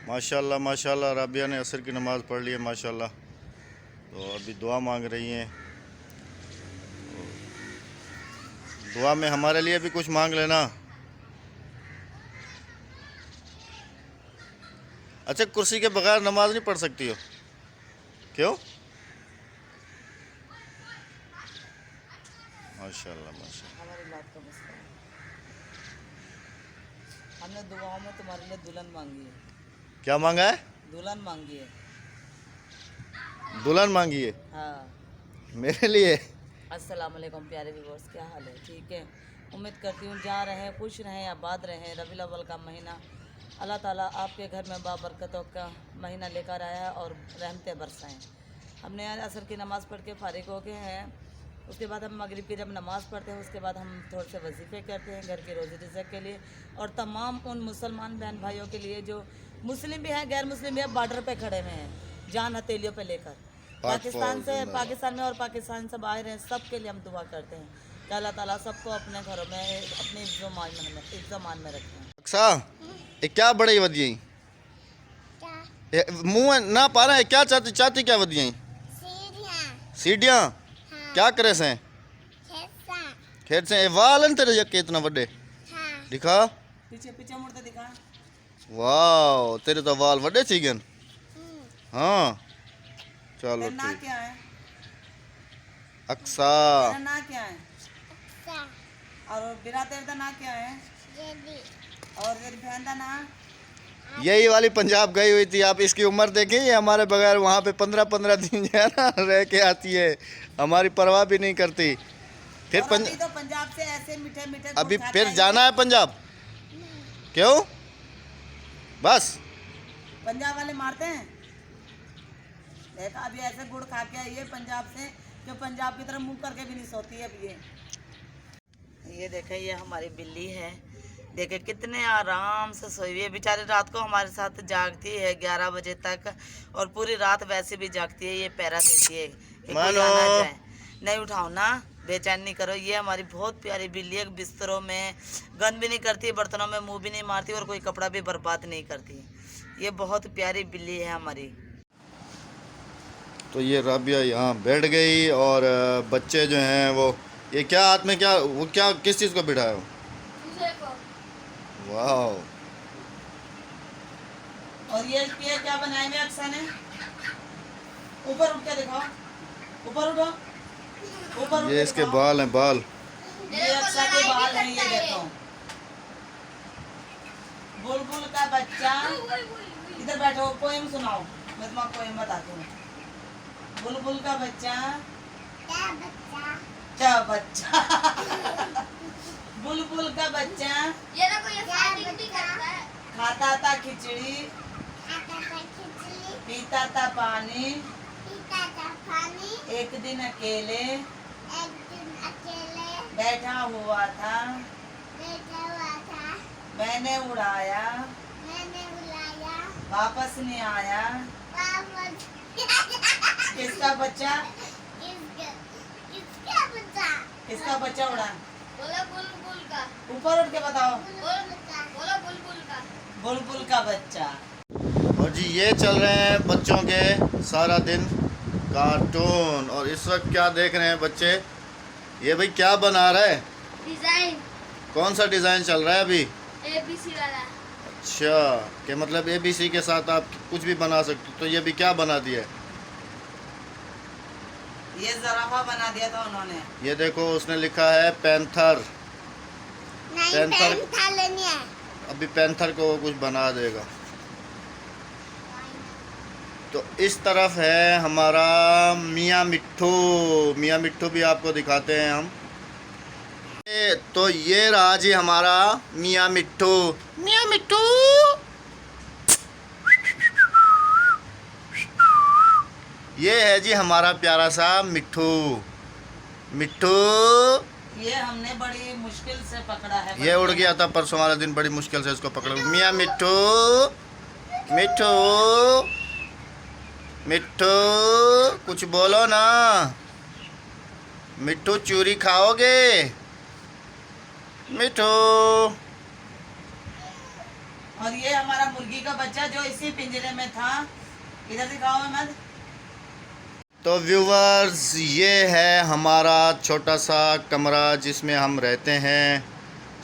माशाल्लाह माशाल्लाह राबिया ने असर की नमाज़ पढ़ ली है माशाल्लाह। तो अभी दुआ मांग रही हैं। दुआ में हमारे लिए भी कुछ मांग लेना। अच्छा, कुर्सी के बगैर नमाज नहीं पढ़ सकती हो? क्यों? माशाल्लाह माशाल्लाह। हमारी लात का मसला है। हमने दुआओं में तुम्हारे लिए दुल्हन मांगी है। क्या मांगा है? दुल्हन मांगी है। दुल्हन मांगी है? हाँ। मेरे लिए? अस्सलाम वालेकुम प्यारे व्यूअर्स, क्या हाल है? ठीक है। उम्मीद करती हूँ जा रहे हैं, खुश रहें, आबाद रहें। रबीउल अव्वल का महीना अल्लाह ताला आपके घर में बाबरकतों का महीना लेकर आया है और रहमतें बरसाएं। हमने आज असर की नमाज़ पढ़ के फ़ारिग हो गए हैं। उसके बाद हम मगरिब की जब नमाज़ पढ़ते हैं उसके बाद हम थोड़े से वजीफ़े करते हैं घर के रोज़ी रिज़्क़ के लिए और तमाम उन मुसलमान बहन भाइयों के लिए जो मुस्लिम भी हैं गैर मुस्लिम भी हैं, बॉर्डर पे खड़े हुए हैं जान हथेलियों पे लेकर। पाकिस्तान में और पाकिस्तान से बाहर हैं, सब के लिए हम दुआ करते हैं कि अल्लाह ताला सबको अपने घरों में अपने इज़्ज़ो-मान में रखें। अक्सा, ये क्या बड़ी वधियाई मुँह ना पा रहा है? क्या चाहती चाहती क्या वधियाई? सीढ़ियाँ? क्या करे से? खेत से वाल हैं तेरे यके इतना बड़े? दिखा। पीछे पीछे मुड़ते दिखा। वाह, तेरे तो वाल बड़े थी गए। हाँ चलो तेरा ना ठीक। क्या है? अक्सा। तेरा ना क्या है? और बिरा तेरे का ना क्या है? और तेरी बहन का ना? यही वाली पंजाब गई हुई थी। आप इसकी उम्र देखें, ये हमारे बगैर वहाँ पे 15-15 दिन जो है ना रह के आती है, हमारी परवाह भी नहीं करती। फिर और अभी तो पंजाब से ऐसे मीठे मीठे अभी गुड़ खा के फिर आई जाना है पंजाब? क्यों? बस पंजाब वाले मारते हैं। देखा, अभी ऐसे गुड़ खा के आई है पंजाब से जो पंजाब की तरफ मुंह करके भी नहीं सोती है। अभी ये देखे, ये हमारी बिल्ली है। देखे कितने आराम से सोई हुई है बेचारी। रात को हमारे साथ जागती है 11 बजे तक और पूरी रात वैसे भी जागती है। ये पैरा देती है कि कोई आ ना जाए। नहीं उठाओ ना, बेचैन नहीं करो। ये हमारी बहुत प्यारी बिल्ली है। बिस्तरों में गंद भी नहीं करती, बर्तनों में मुंह भी नहीं मारती और कोई कपड़ा भी बर्बाद नहीं करती। ये बहुत प्यारी बिल्ली है हमारी। तो ये राबिया यहाँ बैठ गई और बच्चे जो हैं वो, ये क्या हाथ में, क्या वो, क्या किस चीज़ को बिठाया हो? वाह। और ये क्या बनाए हुए अक्सा ने? ऊपर उठ के दिखाओ, ऊपर उठो, ऊपर उठ ये के इसके दिखाओ। बाल हैं, बाल। ये अक्सा के बाल हैं, ये देखो। बुलबुल का बच्चा, इधर बैठो, पोएम सुनाओ। मैं तुम्हारा पोएम बताती हूँ। बुलबुल का बच्चा, क्या बच्चा बुलबुल का बच्चा ये ना कोई फाइटिंग भी करता है। खाता था खिचड़ी, पीता था पानी, एक दिन अकेले बैठा हुआ था, मैंने उड़ाया, वापस नहीं आया। किसका बच्चा? किसका बच्चा उड़ा? बोलो बुलबुल का। ऊपर उठ के बताओ। बोलो बुलबुल का। बुलबुल का बच्चा। और जी ये चल रहे हैं बच्चों के सारा दिन कार्टून। और इस वक्त क्या देख रहे हैं बच्चे? ये भाई क्या बना रहा है? डिजाइन कौन सा डिज़ाइन चल रहा है अभी? एबीसी वाला। अच्छा, कि मतलब ABC के साथ आप कुछ भी बना सकते हो। तो ये भी क्या बना दिया है? ये जराफा बना दिया था उन्होंने। ये देखो, उसने लिखा है पैंथर। पैंथर अभी पैंथर को वो कुछ बना देगा। तो इस तरफ है हमारा मियाँ मिट्ठू। मियाँ मिट्ठू भी आपको दिखाते हैं हम। तो ये रहा जी हमारा मियाँ मिट्ठू। मियाँ मिट्ठू, ये है जी हमारा प्यारा सा मिट्ठू। मिट्ठू ये हमने बड़ी मुश्किल से पकड़ा है। ये उड़ गया था परसों वाला दिन, बड़ी मुश्किल से इसको पकड़ा। मियाँ मिट्ठू, मिट्ठू, मिट्ठू कुछ बोलो ना। मिट्ठू चूरी खाओगे? मिट्ठू, और ये हमारा मुर्गी का बच्चा जो इसी पिंजरे में था, इधर दिखाओ अहमद। तो व्यूवर्स, ये है हमारा छोटा सा कमरा जिसमें हम रहते हैं,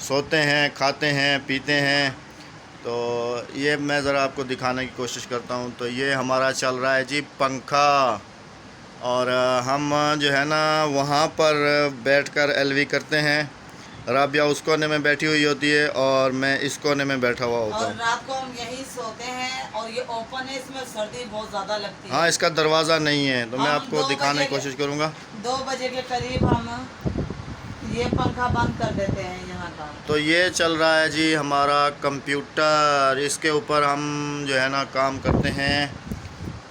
सोते हैं, खाते हैं, पीते हैं। तो ये मैं ज़रा आपको दिखाने की कोशिश करता हूँ। तो ये हमारा चल रहा है जी पंखा, और हम जो है ना वहाँ पर बैठकर एलवी करते हैं। राबिया उस कोने में बैठी हुई होती है और मैं इस कोने में बैठा हुआ होता और हूँ। रात को हम यहीं सोते हैं, और ये ओपन है, इसमें सर्दी बहुत ज़्यादा लगती है। हाँ, इसका दरवाज़ा नहीं है, तो मैं हम आपको 2 दिखाने बजे की कोशिश करूँगा। 2 बजे के करीब हम ये पंखा बंद कर देते हैं यहाँ का। तो ये चल रहा है जी हमारा कंप्यूटर, इसके ऊपर हम जो है ना काम करते हैं।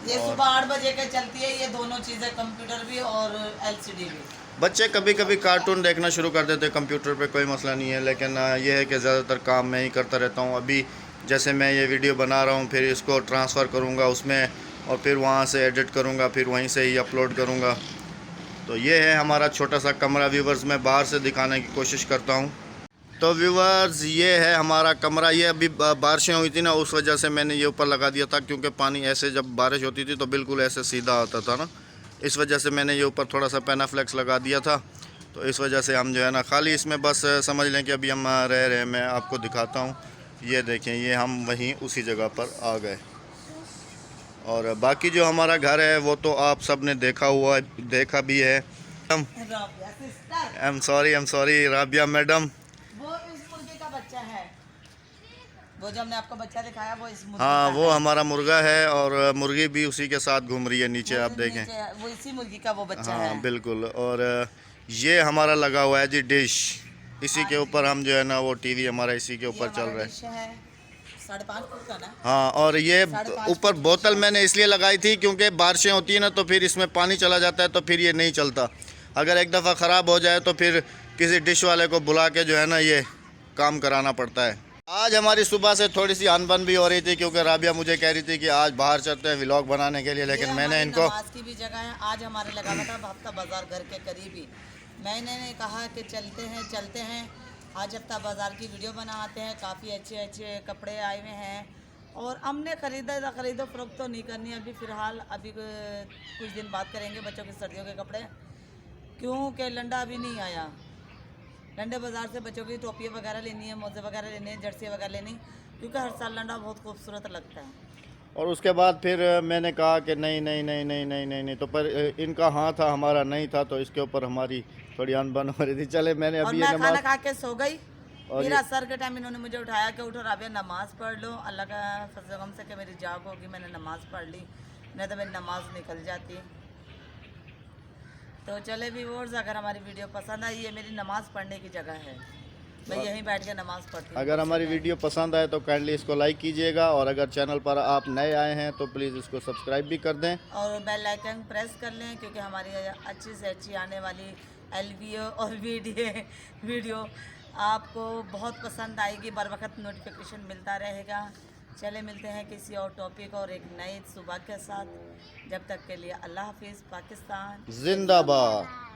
ये सुबह 8 बजे के चलती है, ये दोनों चीज़ें, कंप्यूटर भी और एलसीडी भी। बच्चे कभी कभी कार्टून देखना शुरू कर देते हैं कंप्यूटर पे, कोई मसला नहीं है, लेकिन ये है कि ज़्यादातर काम मैं ही करता रहता हूँ। अभी जैसे मैं ये वीडियो बना रहा हूँ, फिर इसको ट्रांसफ़र करूँगा उसमें, और फिर वहाँ से एडिट करूँगा, फिर वहीं से ही अपलोड करूँगा। तो ये है हमारा छोटा सा कमरा व्यूवर्स, मैं बाहर से दिखाने की कोशिश करता हूँ। तो व्यूवर्स, ये है हमारा कमरा। ये अभी बारिशें हुई थी ना, उस वजह से मैंने ये ऊपर लगा दिया था, क्योंकि पानी ऐसे जब बारिश होती थी तो बिल्कुल ऐसे सीधा आता था ना, इस वजह से मैंने ये ऊपर थोड़ा सा पेनाफ्लेक्स लगा दिया था। तो इस वजह से हम जो है ना खाली इसमें बस समझ लें कि अभी हम रह रहे हैं। मैं आपको दिखाता हूँ, ये देखें, ये हम वहीं उसी जगह पर आ गए। और बाकी जो हमारा घर है वो तो आप सब ने देखा भी है। Rabia sister, I am sorry Rabia madam. वो इस मुर्गे का बच्चा है, वो जो हमने आपको बच्चा दिखाया वो इस मुर्गे हाँ, का वो है। हमारा मुर्गा है, और मुर्गी भी उसी के साथ घूम रही है नीचे, आप देखें। वो इसी मुर्गी का वो बच्चा हाँ है। बिल्कुल। और ये हमारा लगा हुआ है जी डिश, इसी के ऊपर हम जो है ना वो टीवी हमारा इसी के ऊपर चल रहा है। 5.5 फुट का ना। हाँ, और ये 5.5 ऊपर बोतल मैंने इसलिए लगाई थी क्योंकि बारिशें होती हैं ना, तो फिर इसमें पानी चला जाता है, तो फिर ये नहीं चलता। अगर एक दफ़ा ख़राब हो जाए तो फिर किसी डिश वाले को बुला के जो है ना ये काम कराना पड़ता है। आज हमारी सुबह से थोड़ी सी अनबन भी हो रही थी, क्योंकि राबिया मुझे कह रही थी कि आज बाहर चलते हैं व्लॉग बनाने के लिए, लेकिन मैंने इनको नमाज की भी जगह है। आज हमारे लगा हुआ था हफ्ता बाजार घर के करीब ही, मैंने कहा कि चलते हैं आज हफ्ता बाजार की वीडियो बनाते हैं। काफ़ी अच्छे अच्छे कपड़े आए हुए हैं, और हमने खरीदो फ़रोख्त तो नहीं करनी अभी फ़िलहाल, अभी कुछ दिन बाद करेंगे बच्चों के सर्दियों के कपड़े, क्योंकि लंडा अभी नहीं आया। लंडे बाज़ार से बच्चों की टोपियाँ वगैरह लेनी है, मोजे वगैरह लेने हैं, जर्सी वगैरह लेनी, क्योंकि हर साल लंडा बहुत खूबसूरत लगता है। और उसके बाद फिर मैंने कहा कि नहीं, तो पर इनका हाँ था, हमारा नहीं था, तो इसके ऊपर हमारी थोड़ी अनबन हो रही थी। चले, मैंने और अभी मैं ये खाना नमाज खा के सो गई, और फिर असर के टाइम इन्होंने मुझे उठाया कि उठो राबिया नमाज़ पढ़ लो, अल्लाह का फजल गम से कि मेरी जाग होगी। मैंने नमाज़ पढ़ ली, नहीं तो मेरी नमाज निकल जाती। तो चले व्यूअर्स, अगर हमारी वीडियो पसंद आई, ये मेरी नमाज़ पढ़ने की जगह है, मैं यहीं बैठ के नमाज़ पढ़ती हूँ। अगर हमारी वीडियो पसंद आए तो काइंडली इसको लाइक कीजिएगा, और अगर चैनल पर आप नए आए हैं तो प्लीज़ इसको सब्सक्राइब भी कर दें। और बेल आइकन प्रेस कर लें, क्योंकि हमारी अच्छी से अच्छी आने वाली एलवीओ और वीडियो आपको बहुत पसंद आएगी, बर वक्त नोटिफिकेशन मिलता रहेगा। चले, मिलते हैं किसी और टॉपिक और एक नई सुबह के साथ। जब तक के लिए अल्लाह हाफिज़। पाकिस्तान जिंदाबाद।